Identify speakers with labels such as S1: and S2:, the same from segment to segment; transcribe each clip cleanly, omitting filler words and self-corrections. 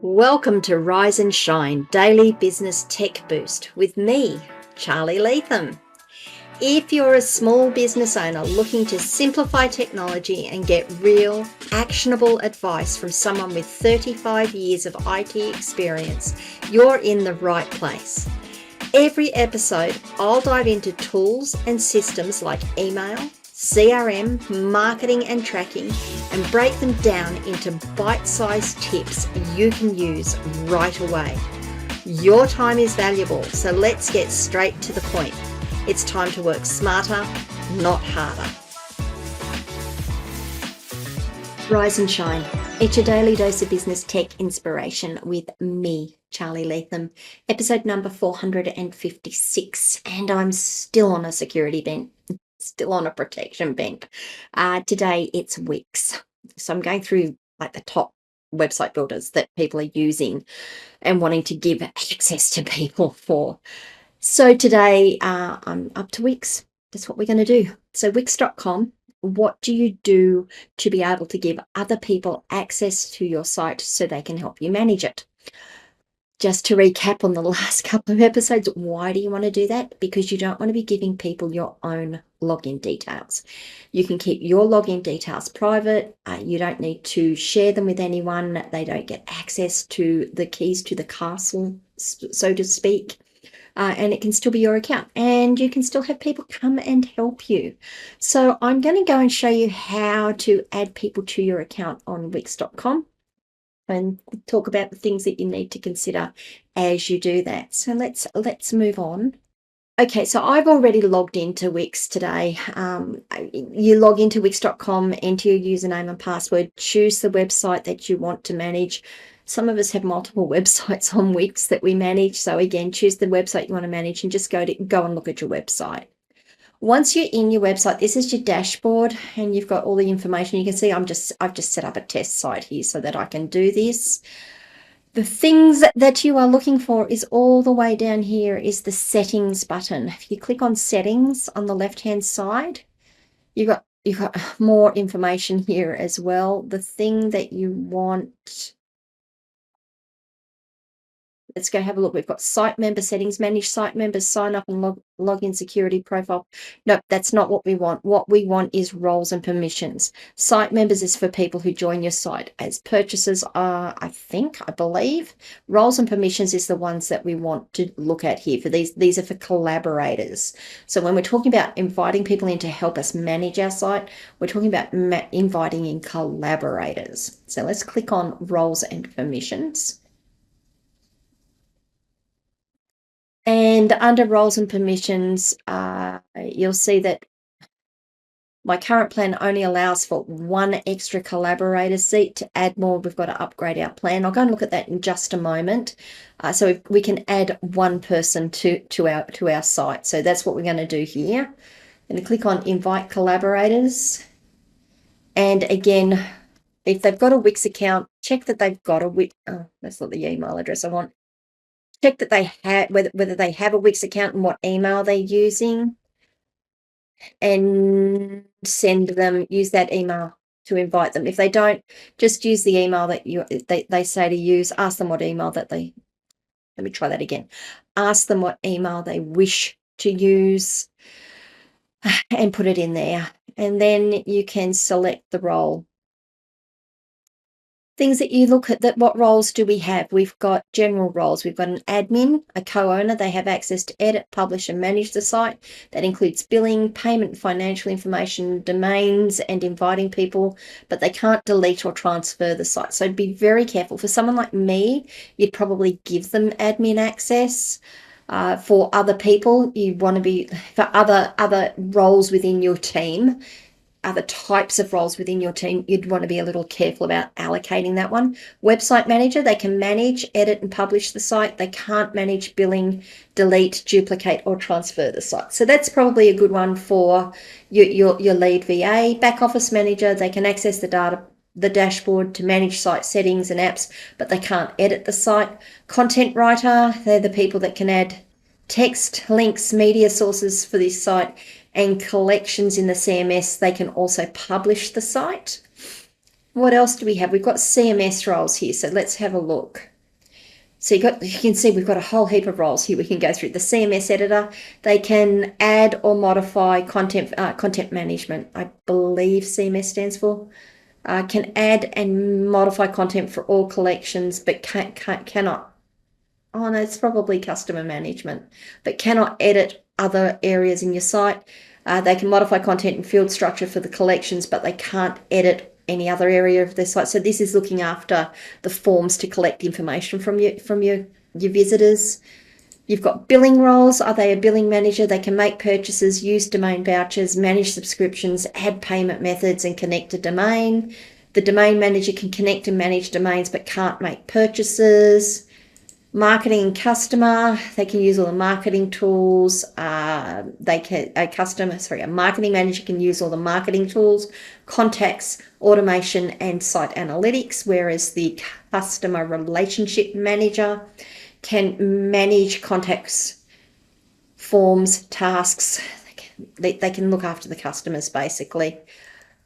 S1: Welcome to Rise and Shine Daily Business Tech Boost with me, Charly Latham. If you're a small business owner looking to simplify technology and get real, actionable advice from someone with 35 years of IT experience, you're in the right place. Every episode, I'll dive into tools and systems like email, CRM, marketing and tracking, and break them down into bite-sized tips you can use right away. Your time is valuable, so let's get straight to the point. It's time to work smarter, not harder. Rise and Shine. It's your daily dose of business tech inspiration with me, Charly Latham. Episode number 456, and I'm still on a security bent. Still on a protection bent. Today it's Wix. So I'm going through like the top website builders that people are using and wanting to give access to people for. So today I'm up to Wix. That's what we're going to do. So Wix.com, what do you do to be able to give other people access to your site so they can help you manage it? Just to recap on the last couple of episodes, why do you want to do that? Because you don't want to be giving people your own login details. You can keep your login details private. You don't need to share them with anyone. They don't get access to the keys to the castle, so to speak. And it can still be your account. And you can still have people come and help you. So I'm going to go and show you how to add people to your account on Wix.com. And talk about the things that you need to consider as you do that. So let's move on. Okay, so I've already logged into Wix today. You log into Wix.com, enter your username and password, choose the website that you want to manage. Some of us have multiple websites on Wix that we manage. So again, choose the website you want to manage and just go and look at your website. Once you're in your website, this is your dashboard and you've got all the information. You can see I've just set up a test site here so that I can do this. The things that you are looking for is all the way down here is the settings button. If you click on settings on the left-hand side, you've got more information here as well. The thing that you want, let's go have a look. We've got site member settings, manage site members, sign up and login security profile. Nope, that's not what we want. What we want is roles and permissions. Site members is for people who join your site. As purchasers are, I believe. Roles and permissions is the ones that we want to look at here. For these are for collaborators. So when we're talking about inviting people in to help us manage our site, we're talking about inviting in collaborators. So let's click on roles and permissions. And under roles and permissions, you'll see that my current plan only allows for one extra collaborator seat. To add more, we've got to upgrade our plan. I'll go and look at that in just a moment. So if we can add one person to our site. So that's what we're going to do here. I'm going to click on invite collaborators. And again, if they've got a Wix account, check that they've got a Wix. Oh, that's not the email address I want. Check that they have whether they have a Wix account and what email they're using, and send them, use that email to invite them. If they don't, just use the email that they say to use. Ask them what email that they, let me try that again. Ask them what email they wish to use and put it in there. And then you can select the role. Things that you look at, that what roles do we have? We've got general roles. We've got an admin, a co-owner. They have access to edit, publish and manage the site. That includes billing, payment, financial information, domains and inviting people, but they can't delete or transfer the site. So be very careful. For someone like me, you'd probably give them admin access. For other people, you want to be, for other roles within your team, other types of roles within your team, you'd want to be a little careful about allocating that one. Website manager, they can manage, edit and publish the site. They can't manage billing, delete, duplicate or transfer the site. So that's probably a good one for your lead VA. Back office manager, they can access the data, the dashboard to manage site settings and apps, but they can't edit the site. Content writer, they're the people that can add text, links, media sources for this site, and collections in the CMS. They can also publish the site. What else do we have? We've got CMS roles here, so let's have a look. So you can see we've got a whole heap of roles here we can go through. The CMS editor, they can add or modify content management, I believe CMS stands for. Can add and modify content for all collections, but cannot, oh no, it's probably customer management, but cannot edit other areas in your site. They can modify content and field structure for the collections, but they can't edit any other area of their site. So this is looking after the forms to collect information from your visitors. You've got billing roles. Are they a billing manager? They can make purchases, use domain vouchers, manage subscriptions, add payment methods, and connect a domain. The domain manager can connect and manage domains but can't make purchases. Marketing and customer, they can use all the marketing tools. A marketing manager can use all the marketing tools, contacts, automation, and site analytics, whereas the customer relationship manager can manage contacts, forms, tasks. They can look after the customers, basically.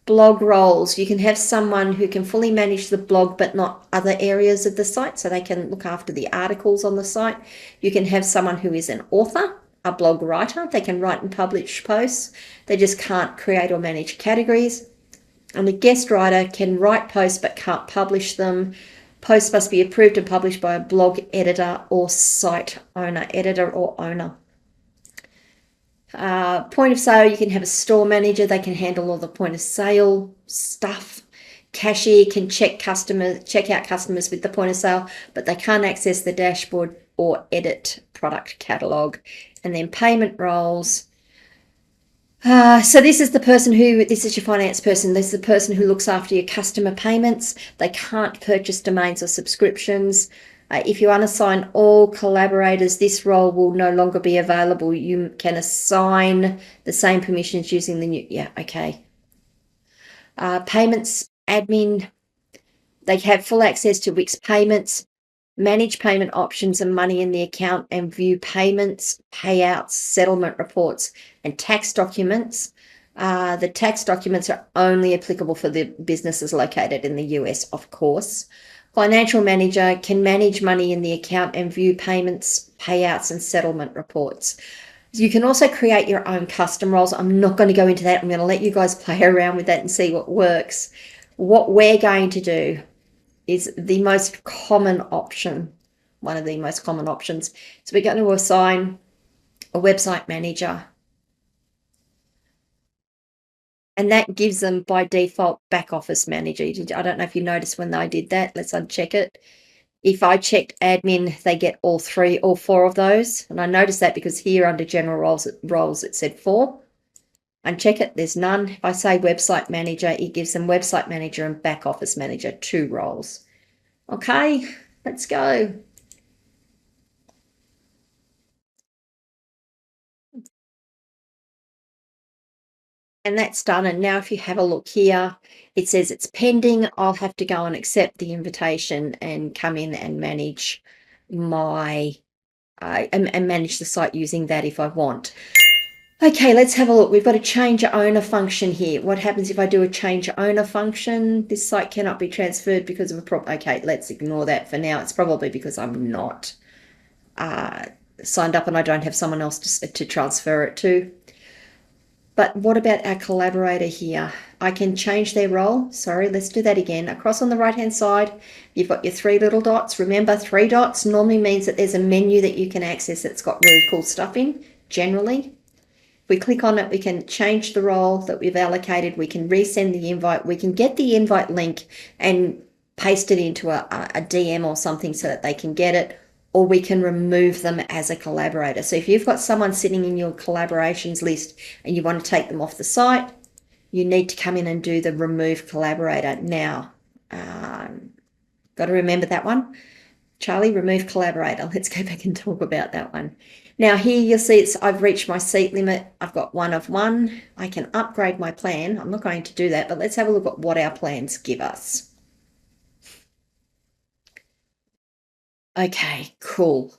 S1: Blog roles, you can have someone who can fully manage the blog but not other areas of the site, so they can look after the articles on the site. You can have someone who is an author, a blog writer. They can write and publish posts. They just can't create or manage categories. And the guest writer can write posts but can't publish them. Posts must be approved and published by a blog editor or site owner, editor or owner. Point of sale, you can have a store manager. They can handle all the point of sale stuff. Cashier can check out customers with the point of sale, but they can't access the dashboard or edit product catalog. And then payment roles. So this is your finance person. This is the person who looks after your customer payments. They can't purchase domains or subscriptions. If you unassign all collaborators, this role will no longer be available. You can assign the same permissions using the new, payments admin, they have full access to Wix payments, manage payment options and money in the account, and view payments, payouts, settlement reports, and tax documents. The tax documents are only applicable for the businesses located in the US, of course. Financial manager can manage money in the account and view payments, payouts, and settlement reports. You can also create your own custom roles. I'm not going to go into that. I'm going to let you guys play around with that and see what works. What we're going to do is the most common option, one of the most common options. So we're going to assign a website manager. And that gives them by default back office manager. I don't know if you noticed when I did that. Let's uncheck it. If I checked admin, they get all four of those. And I noticed that because here under general roles it said 4. Uncheck it, there's none. If I say website manager, it gives them website manager and back office manager, 2 roles. Okay, let's go. And that's done. And now if you have a look here, it says it's pending. I'll have to go and accept the invitation and come in and manage my and manage the site using that if I want. Okay, let's have a look. We've got a change owner function here. What happens if I do a change owner function? This site cannot be transferred because of a problem. Okay, let's ignore that for now. It's probably because I'm not signed up and I don't have someone else to transfer it to. But what about our collaborator here? I can change their role. Sorry, let's do that again. Across on the right-hand side, you've got your 3 little dots. Remember, 3 dots normally means that there's a menu that you can access that's got really cool stuff in, generally. If we click on it, we can change the role that we've allocated. We can resend the invite. We can get the invite link and paste it into a DM or something so that they can get it, or we can remove them as a collaborator. So if you've got someone sitting in your collaborations list and you want to take them off the site, you need to come in and do the remove collaborator. Now, got to remember that one. Charly, remove collaborator. Let's go back and talk about that one. Now here you'll see I've reached my seat limit. I've got 1 of 1. I can upgrade my plan. I'm not going to do that, but let's have a look at what our plans give us. Okay, cool.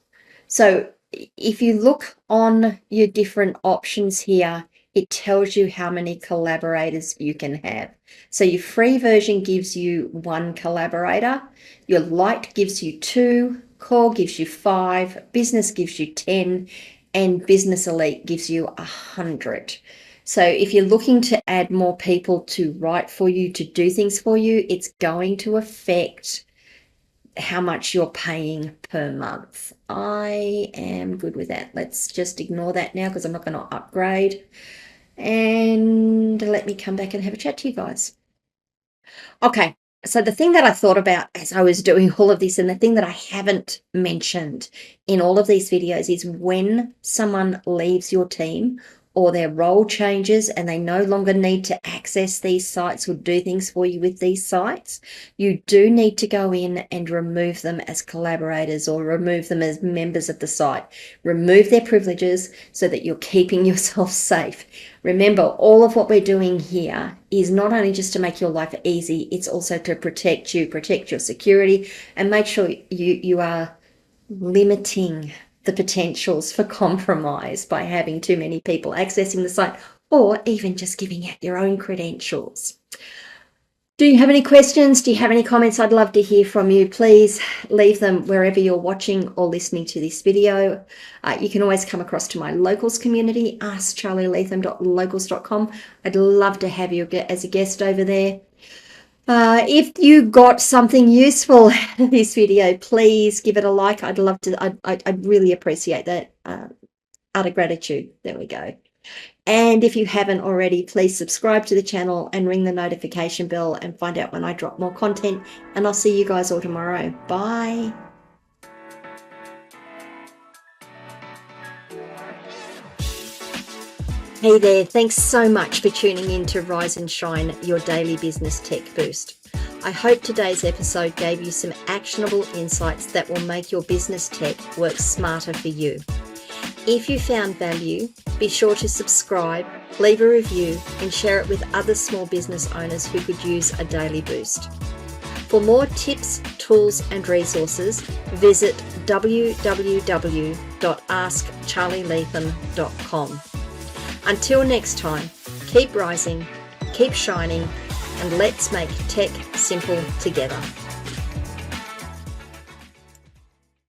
S1: So if you look on your different options here, it tells you how many collaborators you can have. So your free version gives you 1 collaborator, your light gives you 2, core gives you 5, business gives you 10, and business elite gives you 100. So if you're looking to add more people to write for you, to do things for you, it's going to affect how much you're paying per month. I am good with that. Let's just ignore that now because I'm not going to upgrade. And let me come back and have a chat to you guys. Okay, so the thing that I thought about as I was doing all of this, and the thing that I haven't mentioned in all of these videos, is when someone leaves your team or their role changes and they no longer need to access these sites or do things for you with these sites, you do need to go in and remove them as collaborators or remove them as members of the site. Remove their privileges so that you're keeping yourself safe. Remember, all of what we're doing here is not only just to make your life easy, it's also to protect you, protect your security, and make sure you are limiting the potentials for compromise by having too many people accessing the site, or even just giving out your own credentials. Do you have any questions? Do you have any comments? I'd love to hear from you. Please leave them wherever you're watching or listening to this video. You can always come across to my locals community, askcharlylatham.locals.com. I'd love to have you as a guest over there. If you got something useful out of this video, please give it a like. I'd love to, I'd really appreciate that. Out of gratitude. There we go. And if you haven't already, please subscribe to the channel and ring the notification bell and find out when I drop more content. And I'll see you guys all tomorrow. Bye. Hey there, thanks so much for tuning in to Rise and Shine, your daily business tech boost. I hope today's episode gave you some actionable insights that will make your business tech work smarter for you. If you found value, be sure to subscribe, leave a review, and share it with other small business owners who could use a daily boost. For more tips, tools, and resources, visit www.askcharlylatham.com. Until next time, keep rising, keep shining, and let's make tech simple together.